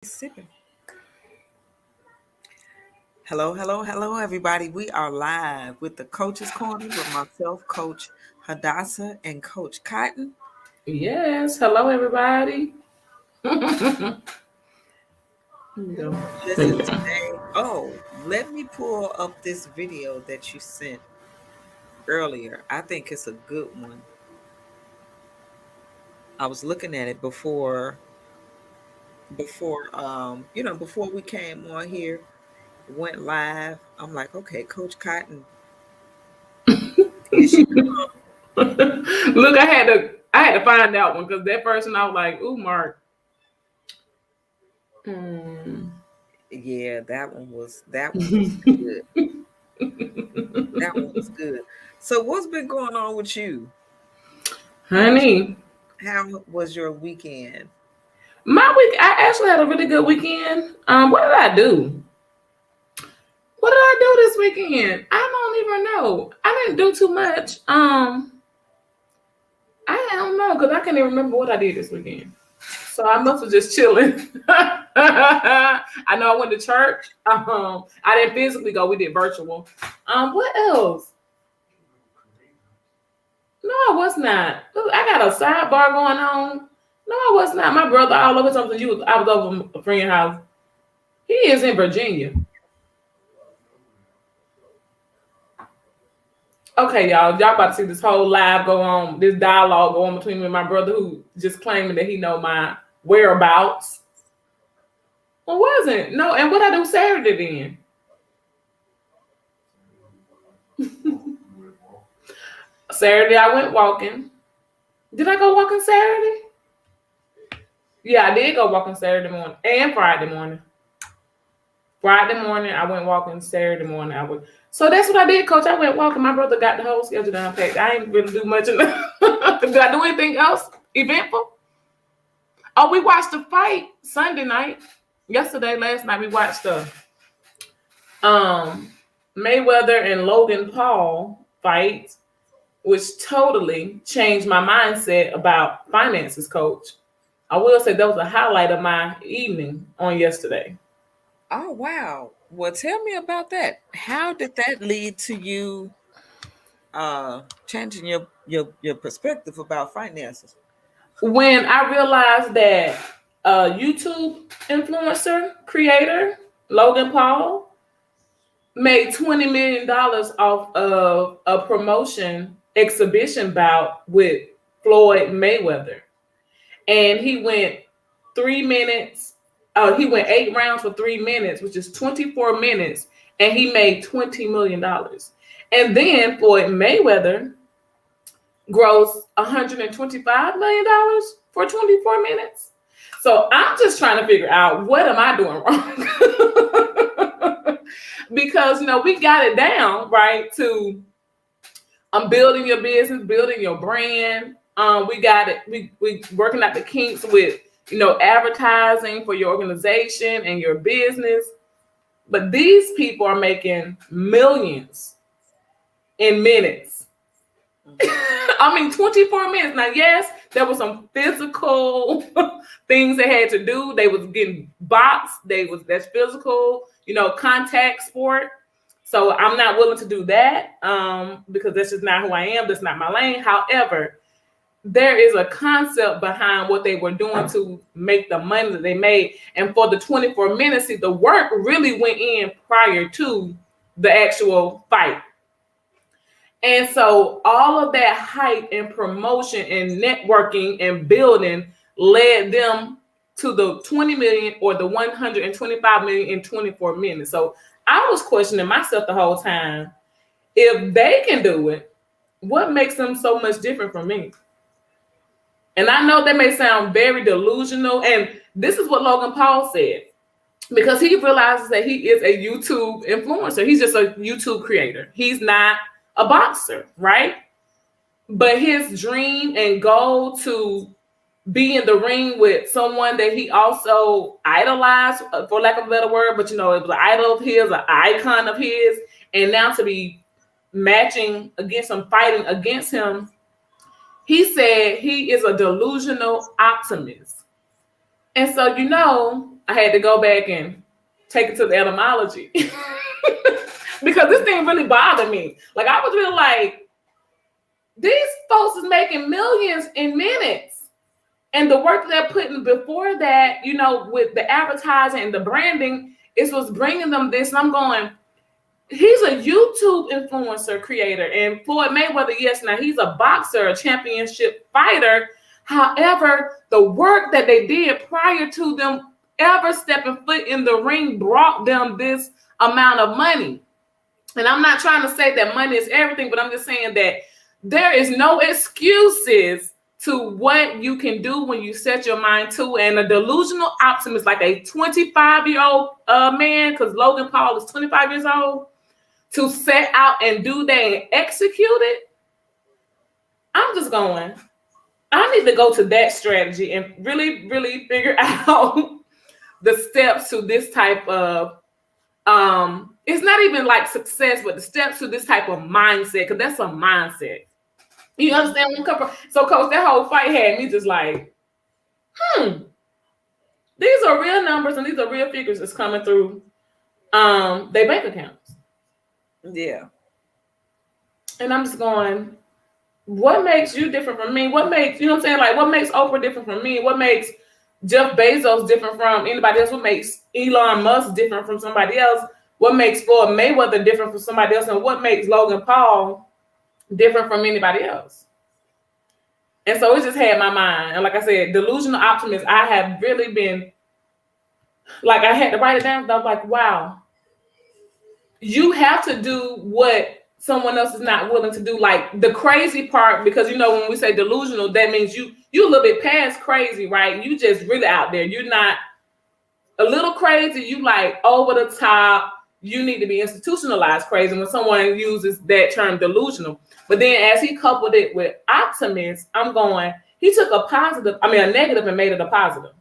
Sipping. Hello, everybody. We are live with the Coach's Corner with myself, Coach Hadassah, and Coach Cotton. Yes. Hello, everybody. Here we go. Listen today. Oh, let me pull up this video that you sent earlier. I think it's a good one. I was looking at it before we came on here, went live. I'm like, okay, Coach Cotton, here she comes. Look, I had to find that one because that first one I was like, "Ooh, Mark." Yeah, that one was good. That one was good. So what's been going on with you? Honey, How was your weekend? my week. I actually had a really good weekend. What did I do? What did I do this weekend? I don't even know. I didn't do too much. I don't know because I can't even remember what I did this weekend. So I must have just chilling. I know I went to church. I didn't physically go. We did virtual. What else? No, I was not. Look, I got a sidebar going on. No, I was not. My brother all over something. I was over a friend's house. He is in Virginia. Okay, y'all about to see this whole live go on, this dialogue go on between me and my brother who just claiming that he know my whereabouts. Well, wasn't. No, and what I do Saturday then? Saturday I went walking. Did I go walking Saturday? Yeah, I did go walking Saturday morning and Friday morning. Friday morning I went walking. Saturday morning So that's what I did, Coach. I went walking. My brother got the whole schedule down packed. I ain't really do much. Did I do anything else eventful? Oh, we watched the fight Sunday night. Last night we watched the Mayweather and Logan Paul fight, which totally changed my mindset about finances, Coach. I will say that was a highlight of my evening on yesterday. Oh wow. Well, tell me about that. How did that lead to you changing your perspective about finances? When I realized that a YouTube influencer creator, Logan Paul, made $20 million off of a promotion exhibition bout with Floyd Mayweather. And he went 3 minutes. He went 8 rounds for 3 minutes, which is 24 minutes, and he made $20 million. And then Floyd Mayweather grossed $125 million for 24 minutes. So I'm just trying to figure out what am I doing wrong? Because we got it down, right? To building your business, building your brand. We got it. We working out the kinks with advertising for your organization and your business. But these people are making millions in minutes. I mean, 24 minutes. Now, yes, there was some physical things they had to do. They was getting boxed. That's physical, contact sport. So I'm not willing to do that because that's just not who I am. That's not my lane. However, there is a concept behind what they were doing to make the money that they made. And for the 24 minutes, the work really went in prior to the actual fight. And so all of that hype and promotion and networking and building led them to the 20 million or the 125 million in 24 minutes. So I was questioning myself the whole time. If they can do it, what makes them so much different from me? And I know that may sound very delusional. And this is what Logan Paul said, because he realizes that he is a YouTube influencer. He's just a YouTube creator. He's not a boxer, right? But his dream and goal to be in the ring with someone that he also idolized, for lack of a better word, but it was an idol of his, an icon of his, and now to be matching against him, fighting against him, he said he is a delusional optimist. And so, I had to go back and take it to the etymology because this thing really bothered me. Like I was really like, these folks is making millions in minutes. And the work they're putting before that, you know, with the advertising and the branding, is what's bringing them this. And I'm going, he's a YouTube influencer creator. And Floyd Mayweather, yes, now he's a boxer, a championship fighter. However, the work that they did prior to them ever stepping foot in the ring brought them this amount of money. And I'm not trying to say that money is everything, but I'm just saying that there is no excuses to what you can do when you set your mind to. And a delusional optimist, like a 25-year-old man, because Logan Paul is 25 years old, to set out and do that and execute it, I'm just going, I need to go to that strategy and really, really figure out the steps to this type of, it's not even like success, but the steps to this type of mindset, because that's a mindset. You understand where I'm coming from? So, Coach, that whole fight had me just like, these are real numbers and these are real figures that's coming through their bank accounts. Yeah. And I'm just going, what makes you different from me? What makes, you know what I'm saying? Like, what makes Oprah different from me? What makes Jeff Bezos different from anybody else? What makes Elon Musk different from somebody else? What makes Floyd Mayweather different from somebody else? And what makes Logan Paul different from anybody else? And so it just had my mind. And like I said, delusional optimist, I have really been, like, I had to write it down. I was like, wow, you have to do what someone else is not willing to do. Like the crazy part, because, you know, when we say delusional, that means you a little bit past crazy, right? You just really out there. You're not a little crazy. You like over the top. You need to be institutionalized crazy when someone uses that term delusional. But then as he coupled it with optimist, I'm going, he took a negative and made it a positive.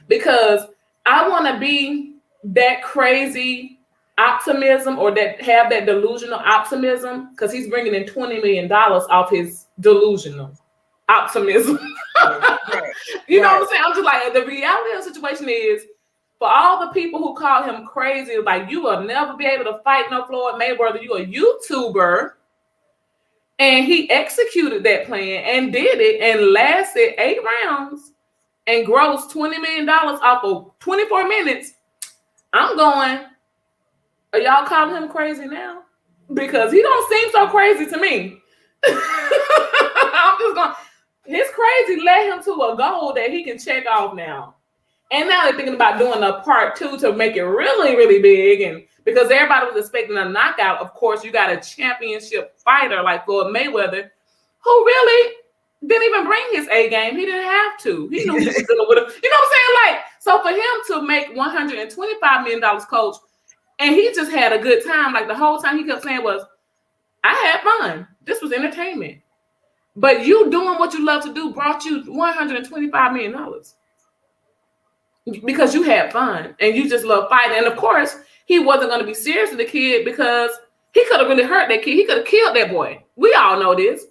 Because I want to be that crazy optimism, or that have that delusional optimism, because he's bringing in $20 million off his delusional optimism. Right. You know what I'm saying? I'm just like, the reality of the situation is, for all the people who call him crazy, like, you will never be able to fight no Floyd Mayweather. You a YouTuber. And he executed that plan and did it and lasted 8 rounds and grossed $20 million off of 24 minutes. I'm going, are y'all calling him crazy now? Because he don't seem so crazy to me. I'm just going, his crazy led him to a goal that he can check off now. And now they're thinking about doing a part 2 to make it really, really big. And because everybody was expecting a knockout, of course, you got a championship fighter like Floyd Mayweather, who really didn't even bring his A game. He didn't have to. He knew he was dealing with it. You know what I'm saying? Like, so for him to make $125 million, Coach, and he just had a good time. Like, the whole time he kept saying was, I had fun. This was entertainment. But you doing what you love to do brought you $125 million. Because you had fun and you just love fighting. And of course, he wasn't going to be serious with the kid, because he could have really hurt that kid. He could have killed that boy. We all know this.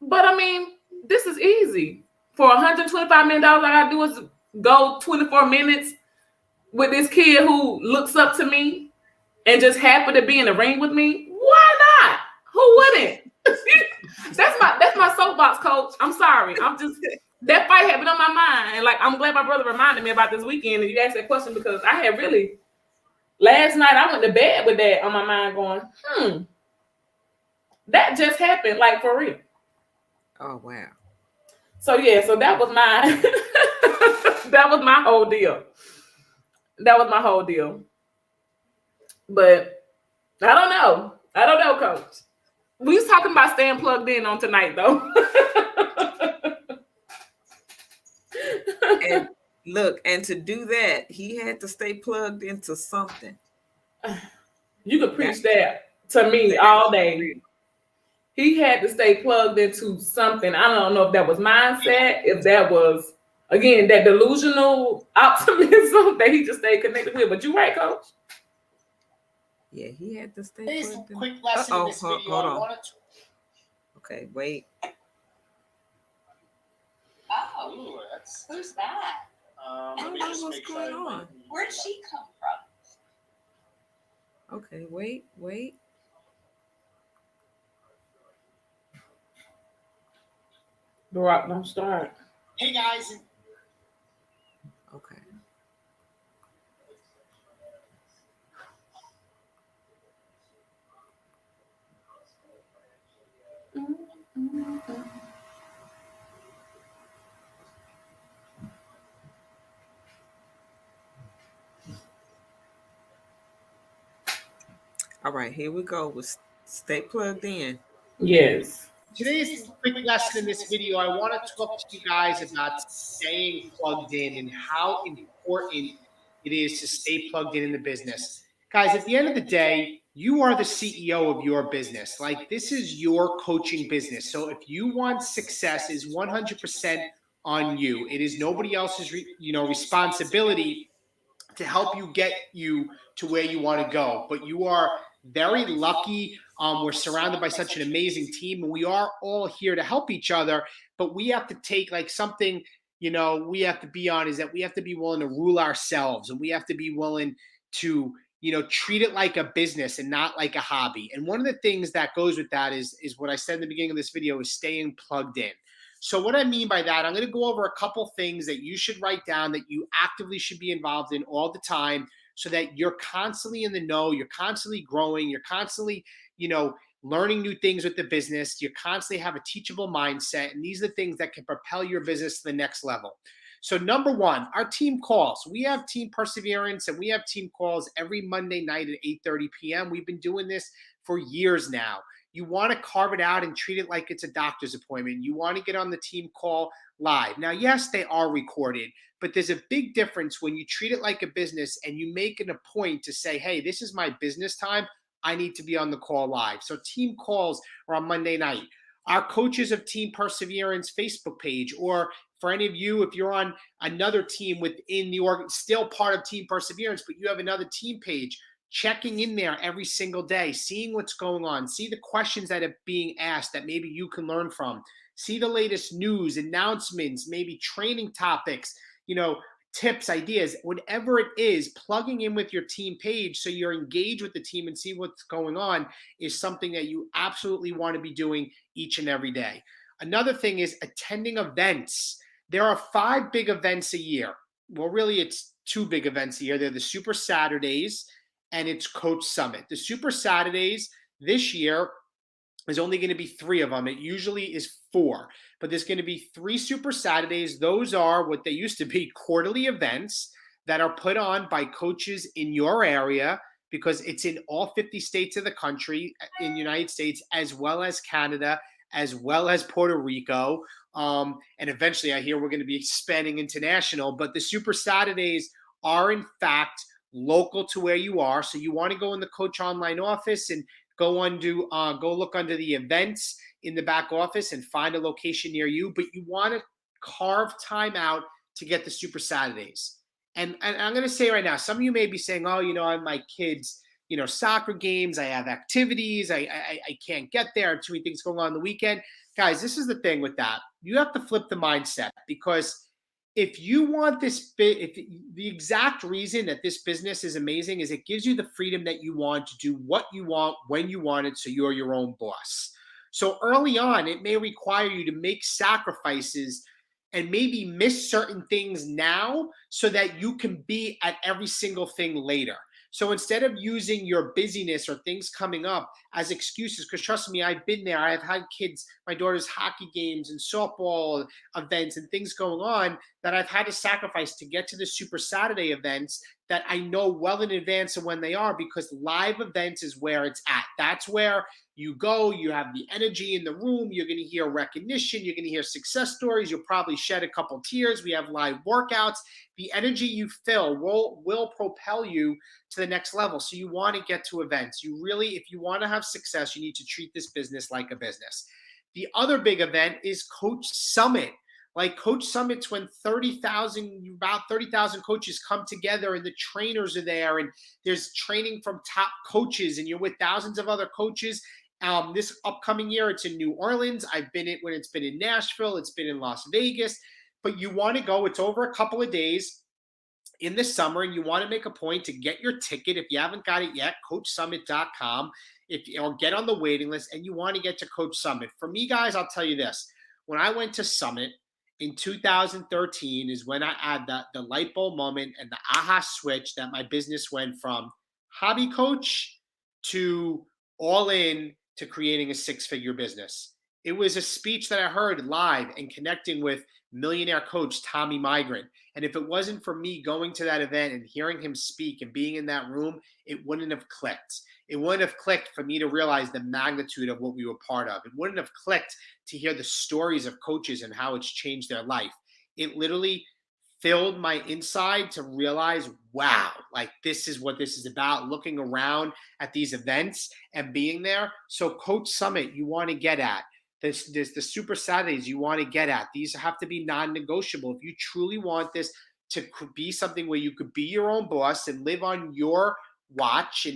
But I mean, this is easy. For $125 million, all I got to do is go 24 minutes with this kid who looks up to me and just happy to be in the ring with me. Why not? Who wouldn't? That's my soapbox, Coach. I'm sorry. That fight had been on my mind. And like, I'm glad my brother reminded me about this weekend and you asked that question, because I had really, last night I went to bed with that on my mind going, that just happened, like, for real. Oh, wow. So yeah, so that was my, that was my whole deal. That was my whole deal. But I don't know, Coach. We was talking about staying plugged in on tonight, though. And look, and to do that, he had to stay plugged into something. You could preach that to me all day. He had to stay plugged into something. I don't know if that was mindset, if that was, again, that delusional optimism that he just stayed connected with. But you're right, Coach. Yeah, he had to stay There's a plugged in. quick lesson in this video. Hold on. I wanted to... Okay, wait. Oh, who's that? I don't know what's going on. Where'd she come from? Okay, wait. Barack, don't start. Hey guys. Okay. All right, here we go. We'll stay plugged in. Yes. Today's quick lesson in this video, I want to talk to you guys about staying plugged in and how important it is to stay plugged in the business. Guys, at the end of the day, you are the CEO of your business. Like, this is your coaching business. So if you want success, is 100% on you. It is nobody else's responsibility to help you get you to where you want to go. But you are very lucky. We're surrounded by such an amazing team, and we are all here to help each other. But we have to take like something, we have to be on is that we have to be willing to rule ourselves, and we have to be willing to, treat it like a business and not like a hobby. And one of the things that goes with that is what I said in the beginning of this video is staying plugged in. So what I mean by that, I'm going to go over a couple things that you should write down that you actively should be involved in all the time so that you're constantly in the know, you're constantly growing, you're constantly, learning new things with the business, you constantly have a teachable mindset, and these are the things that can propel your business to the next level. So number one, our team calls. We have Team Perseverance, and we have team calls every Monday night at 8:30 p.m. We've been doing this for years now. You want to carve it out and treat it like it's a doctor's appointment. You want to get on the team call live. Now, yes, they are recorded, but there's a big difference when you treat it like a business and you make it a point to say, hey, this is my business time. I need to be on the call live. So team calls are on Monday night. Our Coaches of Team Perseverance Facebook page, or for any of you, if you're on another team within the org, still part of Team Perseverance, but you have another team page, checking in there every single day, seeing what's going on, see the questions that are being asked that maybe you can learn from, see the latest news, announcements, maybe training topics, tips, ideas, whatever it is, plugging in with your team page so you're engaged with the team and see what's going on is something that you absolutely want to be doing each and every day. Another thing is attending events. There are 5 big events a year. Well, really, it's 2 big events a year. They're the Super Saturdays and it's Coach Summit. The Super Saturdays this year is only going to be 3 of them. It usually is 4, but there's going to be 3 Super Saturdays. Those are what they used to be quarterly events that are put on by coaches in your area, because it's in all 50 states of the country in the United States, as well as Canada, as well as Puerto Rico. And eventually I hear we're going to be expanding international, but the Super Saturdays are in fact local to where you are. So you want to go in the Coach Online office and go look under the events in the back office and find a location near you, but you want to carve time out to get the Super Saturdays. And I'm going to say right now, some of you may be saying, oh, I have my kids, soccer games, I have activities, I can't get there, I have too many things going on the weekend. Guys, this is the thing with that. You have to flip the mindset, because if you want this, if the exact reason that this business is amazing is it gives you the freedom that you want to do what you want when you want it, so you're your own boss. So early on, it may require you to make sacrifices and maybe miss certain things now so that you can be at every single thing later. So instead of using your busyness or things coming up as excuses, because trust me, I've been there. I've had kids, my daughter's hockey games and softball events and things going on that I've had to sacrifice to get to the Super Saturday events that I know well in advance of when they are, because live events is where it's at. That's where you go, you have the energy in the room, you're going to hear recognition, you're going to hear success stories, you'll probably shed a couple tears, we have live workouts. The energy you feel will propel you to the next level. So you want to get to events. You really, if you want to have success, you need to treat this business like a business. The other big event is Coach Summit. Like Coach Summit's when about 30,000 coaches come together and the trainers are there and there's training from top coaches and you're with thousands of other coaches. This upcoming year, it's in New Orleans. I've been it when it's been in Nashville. It's been in Las Vegas. but you want to go. It's over a couple of days in the summer, and you want to make a point to get your ticket. If you haven't got it yet, coachsummit.com, or get on the waiting list, and you want to get to Coach Summit. For me, guys, I'll tell you this. When I went to Summit in 2013 is when I had the light bulb moment and the aha switch that my business went from hobby coach to all in to creating a six-figure business. It was a speech that I heard live and connecting with millionaire coach Tommy Migrant. And if it wasn't for me going to that event and hearing him speak and being in that room, it wouldn't have clicked. It wouldn't have clicked for me to realize the magnitude of what we were part of. It wouldn't have clicked to hear the stories of coaches and how it's changed their life. It literally filled my inside to realize, wow, like this is what this is about, looking around at these events and being there. So Coach Summit, you want to get at. There's the Super Saturdays you want to get at. These have to be non-negotiable. If you truly want this to be something where you could be your own boss and live on your watch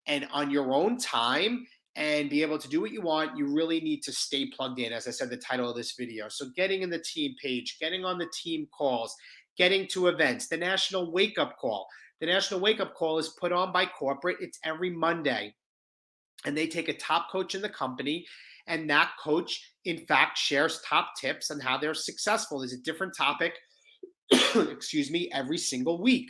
and on your own time and be able to do what you want, you really need to stay plugged in, as I said, the title of this video. So getting in the team page, getting on the team calls, getting to events, the National Wake Up Call. The National Wake Up Call is put on by corporate. It's every Monday. And they take a top coach in the company, and that coach, in fact, shares top tips on how they're successful. There's a different topic, excuse me, every single week.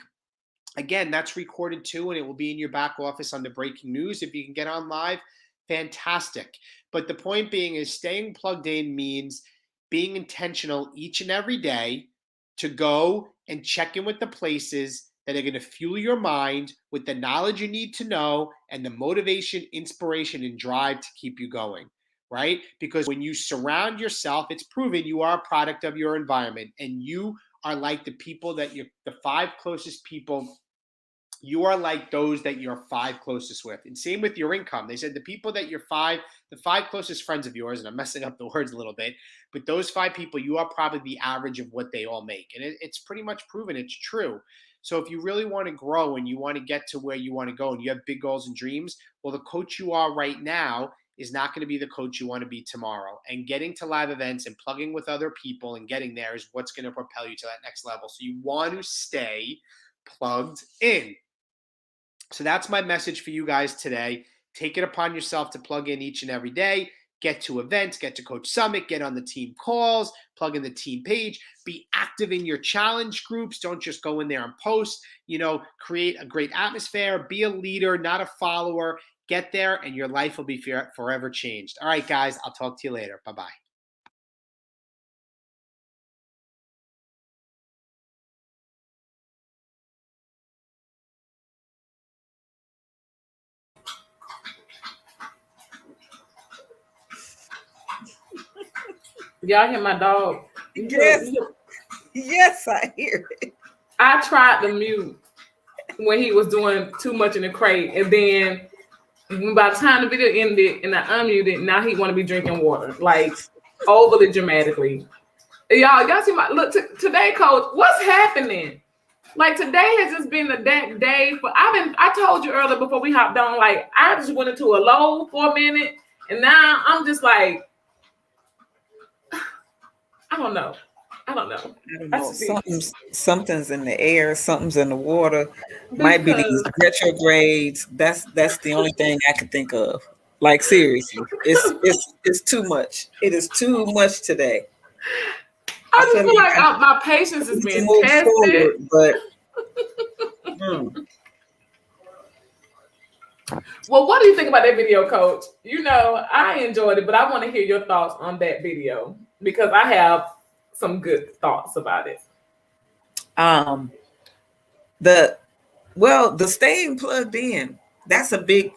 Again, that's recorded too, and it will be in your back office on the breaking news. If you can get on live, fantastic. But the point being is staying plugged in means being intentional each and every day to go and check in with the places that are going to fuel your mind with the knowledge you need to know and the motivation, inspiration, and drive to keep you going, right? Because when you surround yourself, it's proven you are a product of your environment, and you are like the people that the 5 closest people, you are like those that you're 5 closest with. And same with your income. They said the people that the 5 closest friends of yours, and I'm messing up the words a little bit, but those 5 people, you are probably the average of what they all make. And it's pretty much proven it's true. So if you really want to grow and you want to get to where you want to go and you have big goals and dreams, well, the coach you are right now is not going to be the coach you want to be tomorrow. And getting to live events and plugging with other people and getting there is what's going to propel you to that next level. So you want to stay plugged in. So that's my message for you guys today. Take it upon yourself to plug in each and every day. Get to events, get to Coach Summit, get on the team calls, plug in the team page, be active in your challenge groups. Don't just go in there and post, create a great atmosphere, be a leader, not a follower. Get there and your life will be forever changed. All right, guys, I'll talk to you later. Bye-bye. Y'all hear my dog? Yes, I hear it. I tried to mute when he was doing too much in the crate, and then by the time the video ended and I unmuted, now he want to be drinking water, like overly dramatically. Y'all see my look today, Coach. What's happening? Like today has just been a day for. I told you earlier before we hopped on. Like I just went into a low for a minute, and now I'm just like, I don't know. Something's in the air, something's in the water. Might be these retrogrades. That's the only thing I can think of. Like seriously, it's too much. It is too much today. I just feel like my patience is being tested. But Well, what do you think about that video, Coach? I enjoyed it, but I want to hear your thoughts on that video because I have some good thoughts about it. The staying plugged in, that's a big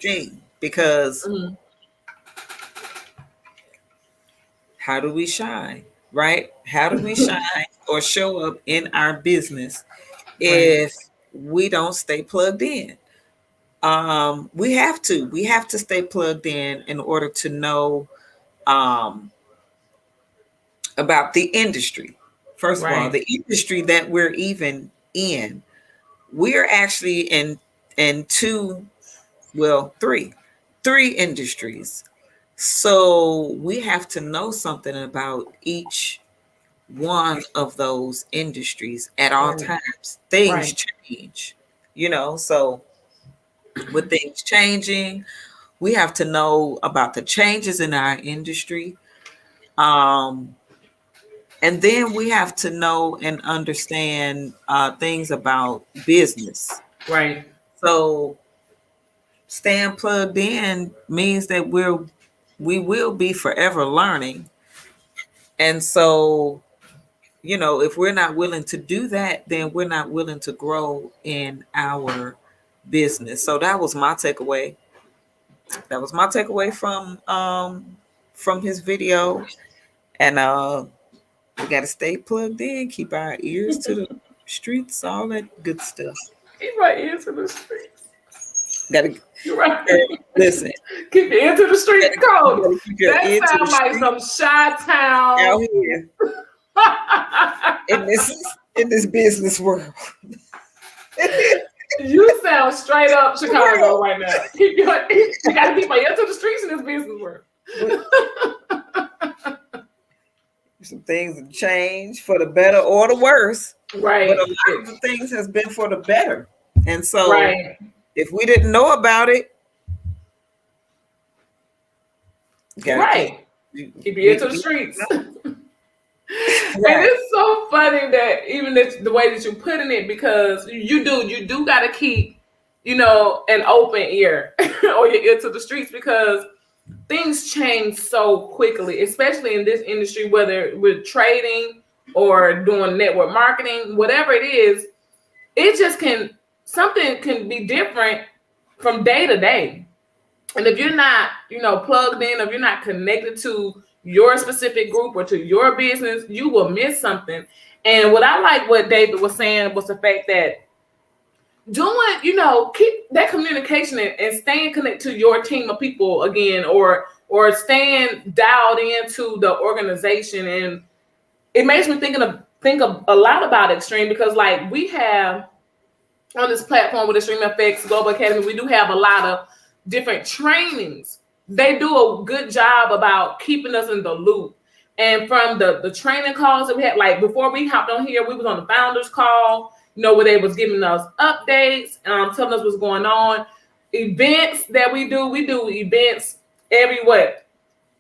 thing because how do we shine, right? How do we shine or show up in our business if we don't stay plugged in? We have to stay plugged in order to know about the industry. First of all, the industry that we're even in, we're actually in three industries. So we have to know something about each one of those industries at all times. Things change, so with things changing, we have to know about the changes in our industry. And then we have to know and understand things about business. Right. So staying plugged in means that we will be forever learning. And so, if we're not willing to do that, then we're not willing to grow in our business. So that was my takeaway. That was my takeaway from his video. And we got to stay plugged in, keep our ears to the streets, all that good stuff. Keep our ears to the streets. You're right. Listen. Keep your ear to the streets, Coach. That sounds like some Chi-Town out here in this business world. You sound straight up Chicago right now. You gotta keep my ear to the streets in this business world. Some things have changed for the better or the worse. Right. But a lot of the things has been for the better. And so if we didn't know about it, keep your ear to the streets. And it's so funny that even the way that you're putting it, because you do got to keep, an open ear or your ear to the streets, because things change so quickly, especially in this industry, whether we're trading or doing network marketing, whatever it is, it just something can be different from day to day. And if you're not, plugged in, or if you're not connected to your specific group or to your business, you will miss something. And what I like what David was saying was the fact that keep that communication and staying connected to your team of people again, or staying dialed into the organization. And it makes me think a lot about Extreme, because like we have on this platform with Extreme FX Global Academy, we do have a lot of different trainings. They do a good job about keeping us in the loop. And from the training calls that we had, like before we hopped on here, we was on the founders call, where they was giving us updates, telling us what's going on. Events that we do events every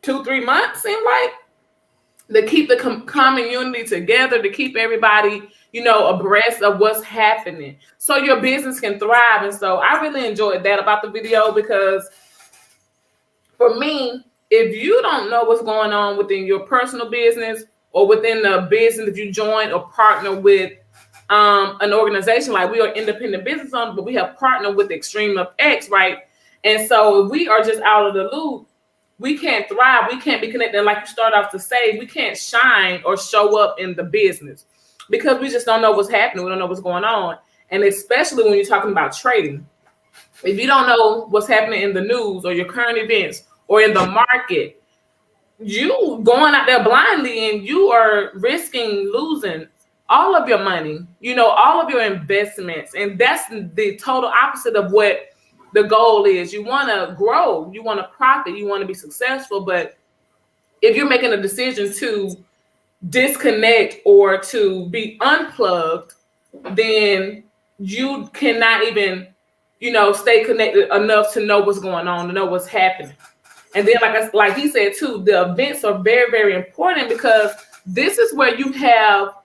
2-3 months, seem like, to keep the common unity together, to keep everybody, abreast of what's happening, so your business can thrive. And so I really enjoyed that about the video, because for me, if you don't know what's going on within your personal business or within the business, if you join or partner with an organization, like we are independent business owners, but we have partnered with Extreme FX, right? And so if we are just out of the loop, we can't thrive. We can't be connected. And like you started off to say, we can't shine or show up in the business because we just don't know what's happening. We don't know what's going on. And especially when you're talking about trading, if you don't know what's happening in the news or your current events or in the market, you going out there blindly and you are risking losing all of your money, all of your investments. And that's the total opposite of what the goal is. You want to grow, you want to profit, you want to be successful. But if you're making a decision to disconnect or to be unplugged, then you cannot even, stay connected enough to know what's going on, to know what's happening. And then, like he said too, the events are very, very important, because this is where you have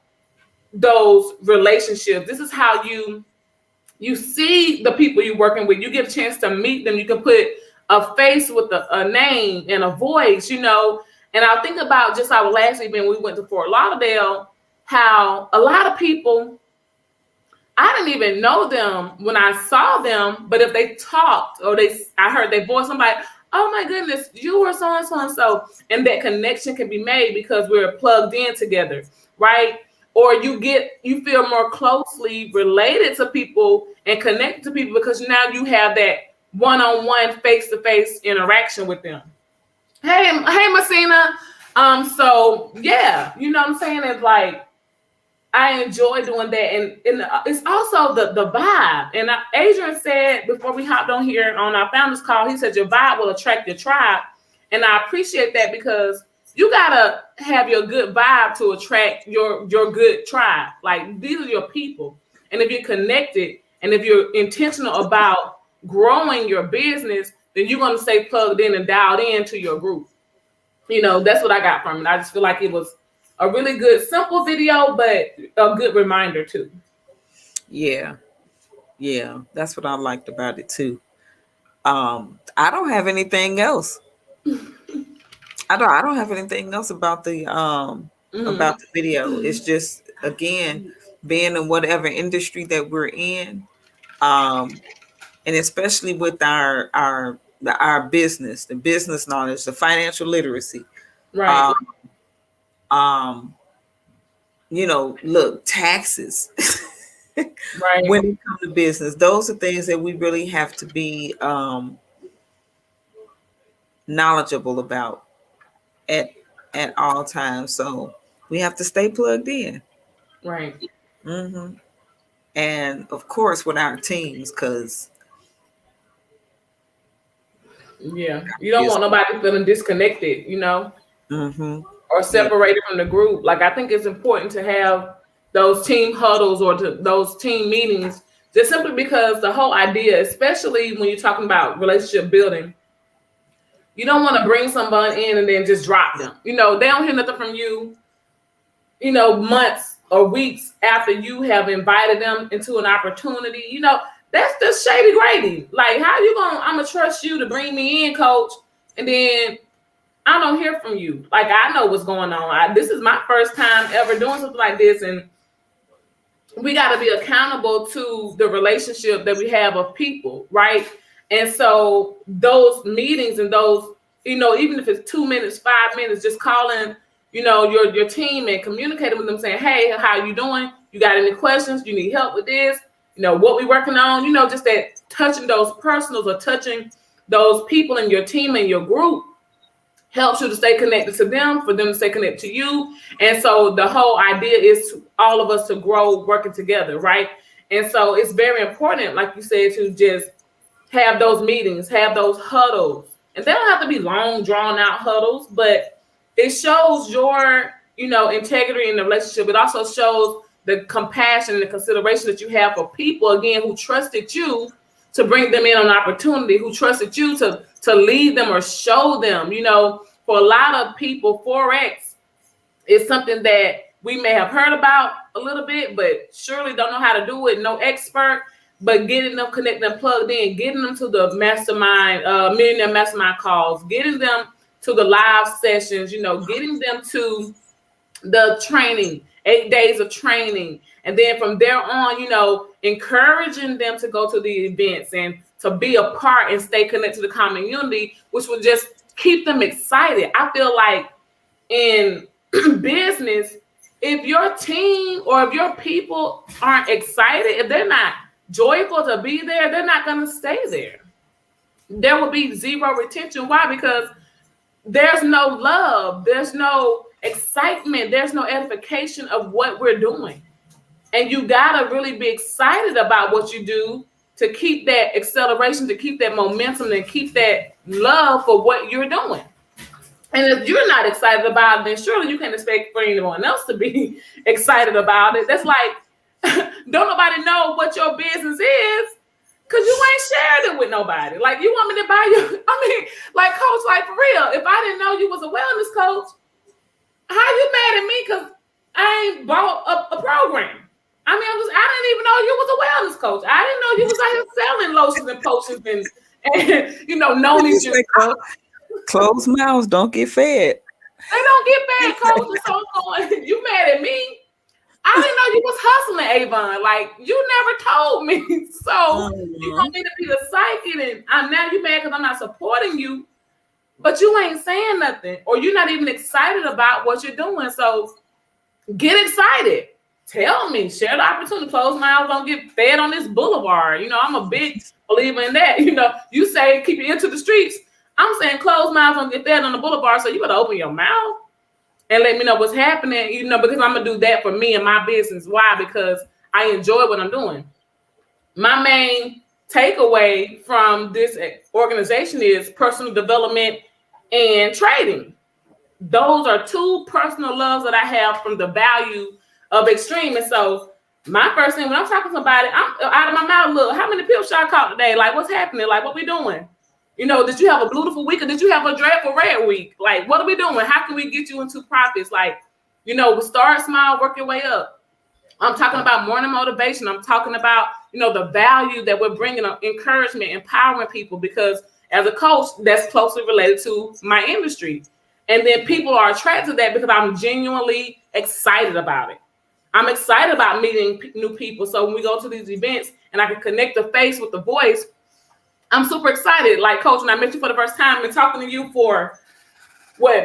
those relationships. This is how you see the people you're working with. You get a chance to meet them. You can put a face with a name and a voice, And I think about just our last event, we went to Fort Lauderdale, how a lot of people, I didn't even know them when I saw them, but if they talked or I heard their voice, I'm like, oh my goodness, you were so and so and so. And that connection can be made because we're plugged in together, right? Or you feel more closely related to people and connected to people because now you have that one-on-one, face-to-face interaction with them. Hey, Messina. So yeah, you know what I'm saying? It's like, I enjoy doing that. And it's also the vibe. And Adrian said before we hopped on here on our founders call, he said, your vibe will attract your tribe. And I appreciate that because you gotta have your good vibe to attract your good tribe. Like these are your people. And if you're connected and if you're intentional about growing your business, then you're gonna stay plugged in and dialed into your group. That's what I got from it. I just feel like it was a really good, simple video, but a good reminder too. Yeah. That's what I liked about it too. I don't have anything else. I don't have anything else about the video. It's just, again, being in whatever industry that we're in, and especially with our business, the business knowledge, the financial literacy. Right. Look, taxes. Right. When it comes to business, those are things that we really have to be knowledgeable about at all times. So we have to stay plugged in. Right. Mm-hmm. And of course with our teams, because you don't want nobody feeling disconnected, mm-hmm. or separated from the group. Like I think it's important to have those team huddles or those team meetings, just simply because the whole idea, especially when you're talking about relationship building, you don't want to bring someone in and then just drop them. They don't hear nothing from you, months or weeks after you have invited them into an opportunity. That's just shady grading. Like, how you I'm gonna trust you to bring me in, coach, and then I don't hear from you. Like, I know what's going on. This is my first time ever doing something like this, and we got to be accountable to the relationship that we have of people, right? And so those meetings and those, even if it's 2 minutes, 5 minutes, just calling, your team and communicating with them, saying, hey, how you doing? You got any questions? You need help with this? What we working on? Just that touching those personals or touching those people in your team and your group helps you to stay connected to them, for them to stay connected to you. And so the whole idea is all of us to grow working together, right? And so it's very important, like you said, to just have those meetings, have those huddles. And they don't have to be long, drawn out huddles, but it shows your, integrity in the relationship. It also shows the compassion and the consideration that you have for people, again, who trusted you to bring them in on opportunity, who trusted you to lead them or show them. For a lot of people, Forex is something that we may have heard about a little bit, but surely don't know how to do it. No expert, but getting them connected and plugged in, getting them to the mastermind, millionaire mastermind calls, getting them to the live sessions, getting them to the training, 8 days of training. And then from there on, encouraging them to go to the events and to be a part and stay connected to the community, which will just keep them excited. I feel like in business, if your team or if your people aren't excited, if they're not joyful to be there, they're not going to stay there. There will be zero retention. Why? Because there's no love, there's no excitement, there's no edification of what we're doing. And you gotta really be excited about what you do to keep that acceleration, to keep that momentum, and keep that love for what you're doing. And if you're not excited about it, then surely you can't expect for anyone else to be excited about it. That's like, don't nobody know what your business is because you ain't shared it with nobody. Like, you want me to buy you? Like, coach, like, for real, if I didn't know you was a wellness coach, how you mad at me because I ain't bought a program? I didn't even know you was a wellness coach. I didn't know you was out here selling lotions and potions and noni. Closed mouths don't get fed. They don't get fed, coach. And so I'm going, you mad at me? I didn't know you was hustling, Avon. Like, you never told me. So you want me to be the psychic, and now you mad because I'm not supporting you, but you ain't saying nothing, or you're not even excited about what you're doing. So get excited. Tell me, share the opportunity. Closed mouths don't get fed on this boulevard. I'm a big believer in that. You say keep your ear to the streets. I'm saying closed mouths don't get fed on the boulevard. So you better open your mouth and let me know what's happening, because I'm going to do that for me and my business. Why? Because I enjoy what I'm doing. My main takeaway from this organization is personal development and trading. those are two personal loves that I have from the value of Extreme. And so my first thing when I'm talking to somebody, I'm out of my mouth, look, how many people should I call today? Like, what's happening? Like, what we doing? You know, did you have a beautiful week or did you have a dreadful red week? Like, what are we doing? How can we get you into profits? Like, you know, we start small, work your way up. I'm talking about morning motivation. I'm talking about, you know, the value that we're bringing, encouragement, empowering people, because as a coach, that's closely related to my industry. And then people are attracted to that because I'm genuinely excited about it. I'm excited about meeting new people. So when we go to these events and I can connect the face with the voice, I'm super excited. Like, Coach, when I met you for the first time and talking to you for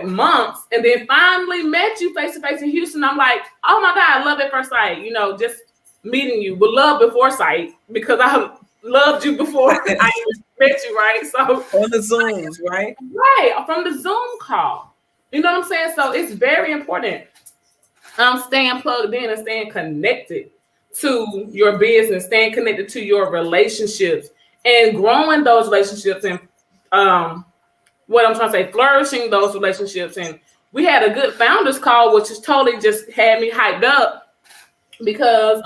months, and then finally met you face to face in Houston, I'm like, oh my God, I love at first sight. You know, just meeting you with love before sight, because I loved you before I met you, right? So on the Zooms, right? Right, from the Zoom call. You know what I'm saying? So it's very important. Staying plugged in and staying connected to your business, staying connected to your relationships, and growing those relationships, and what I'm trying to say, flourishing those relationships. And we had a good founders call, which is totally just had me hyped up because,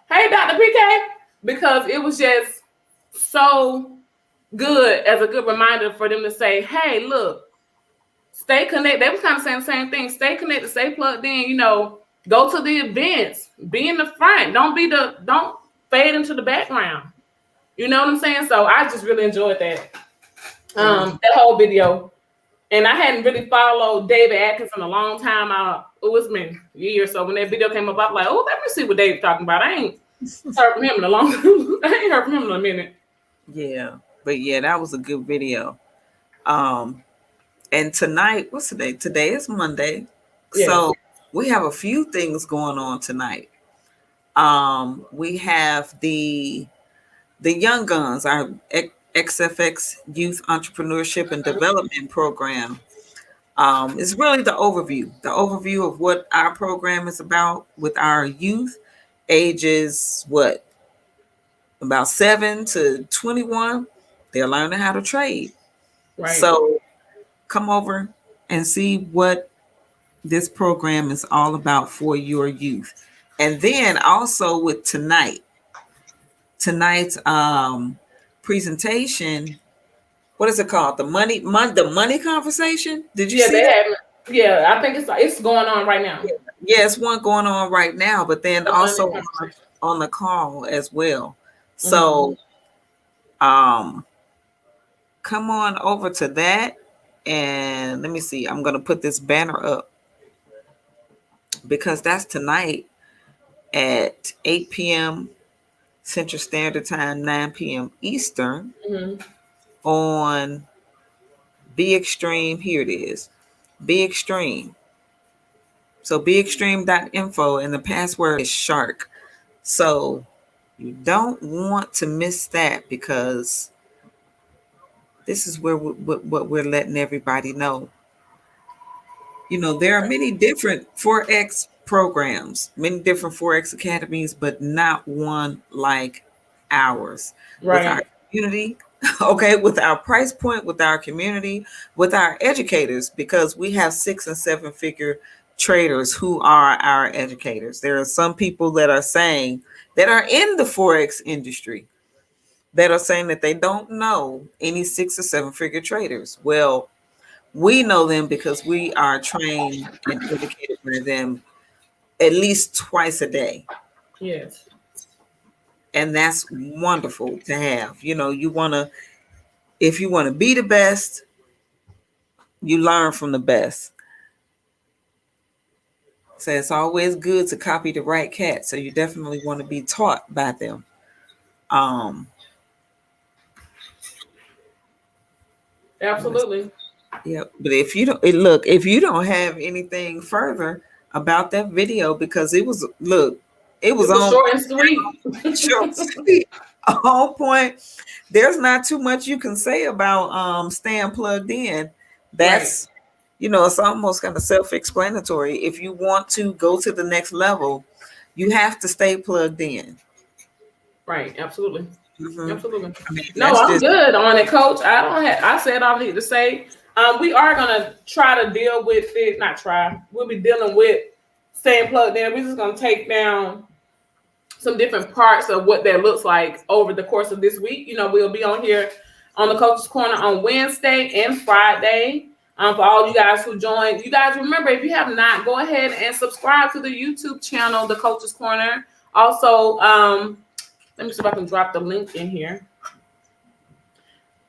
hey, Dr. PK, because it was just so good as a good reminder for them to say, hey, look, stay connected. They were kind of saying the same thing. Stay connected, stay plugged in, you know, go to the events, be in the front. Don't fade into the background. You know what I'm saying? So I just really enjoyed that. That whole video. And I hadn't really followed David Atkins in a long time. It was been a year or so. When that video came up, I was like, oh, let me see what David's talking about. I ain't heard from him in a long time. I ain't heard from him in a minute. Yeah. But yeah, that was a good video. And tonight, what's today? Today is Monday. Yeah. So we have a few things going on tonight. We have the Young Guns, our XFX Youth Entrepreneurship and Development Program. It's really the overview of what our program is about with our youth, ages about 7 to 21. They're learning how to trade. Right. So come over and see what this program is all about for your youth. And then also with tonight's presentation, what is it called? The money conversation? Did you see that? I think it's going on right now. Yeah, it's one going on right now, but then also on the call as well. So come on over to that. And let me see, I'm going to put this banner up because that's tonight at 8 p.m. Central Standard Time, 9 p.m. Eastern on Be Extreme. Here it is, Be Extreme. So beextreme.info, and the password is Shark. So you don't want to miss that, because this is where what we're letting everybody know. You know, there are many different Forex programs, many different Forex academies, but not one like ours. Right. With our community, okay, with our price point, with our community, with our educators, because we have 6 and 7 figure traders who are our educators. There are some people that are saying that are in the Forex industry that are saying that they don't know any 6 or 7 figure traders. Well, we know them because we are trained and educated by them at least twice a day. Yes. And that's wonderful to have. You know, if you want to be the best, you learn from the best. So it's always good to copy the right cat. So you definitely want to be taught by them. Absolutely. Yeah, but if you don't have anything further about that video, because it was on short and sweet. Short, sweet, on point. There's not too much you can say about staying plugged in. That's it's almost kind of self-explanatory. If you want to go to the next level, you have to stay plugged in. Right, absolutely. Absolutely. I mean, No, that's I'm just good on it, Coach. I said all I need to say. We are gonna try to deal with it. Not try. We'll be dealing with staying plugged in. We're just gonna take down some different parts of what that looks like over the course of this week. You know, we'll be on here on the Coach's Corner on Wednesday and Friday. For all you guys who joined, you guys remember, if you have not, go ahead and subscribe to the YouTube channel, the Coach's Corner. Also, let me see if I can drop the link in here.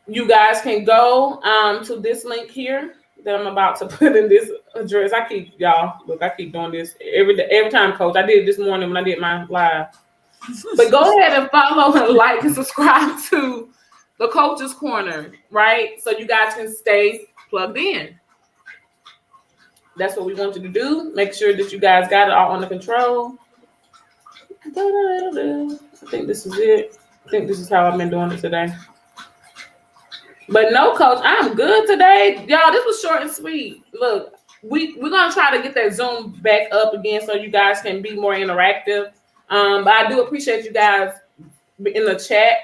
You guys can go to this link here that I'm about to put in this address. I keep doing this every time, Coach. I did it this morning when I did my live. But go ahead and follow and like and subscribe to the Coach's Corner, right? So you guys can stay plugged in. That's what we want you to do. Make sure that you guys got it all under control. I think this is it. I think this is how I've been doing it today. But no, Coach, I'm good today. Y'all, this was short and sweet. Look, we're going to try to get that Zoom back up again so you guys can be more interactive. But I do appreciate you guys in the chat.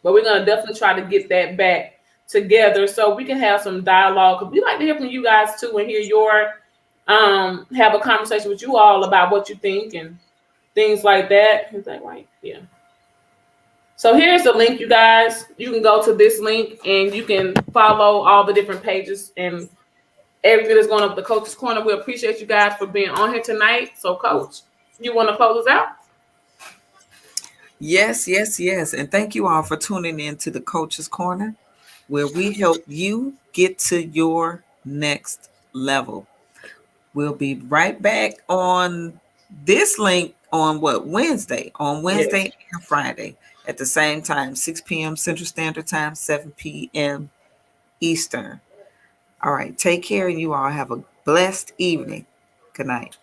But we're going to definitely try to get that back together so we can have some dialogue. Because we like to hear from you guys, too, and hear your, have a conversation with you all about what you think and things like that. Is that right? Yeah. So here's the link, you guys. You can go to this link and you can follow all the different pages and everything that's going up the Coach's Corner. We appreciate you guys for being on here tonight. So, Coach, you want to close us out? yes. And thank you all for tuning in to the Coach's Corner, where we help you get to your next level. We'll be right back on this link on Wednesday? On Wednesday Yes. and Friday at the same time, 6 p.m. Central Standard Time, 7 p.m. Eastern. All right, take care, and you all have a blessed evening. Good night.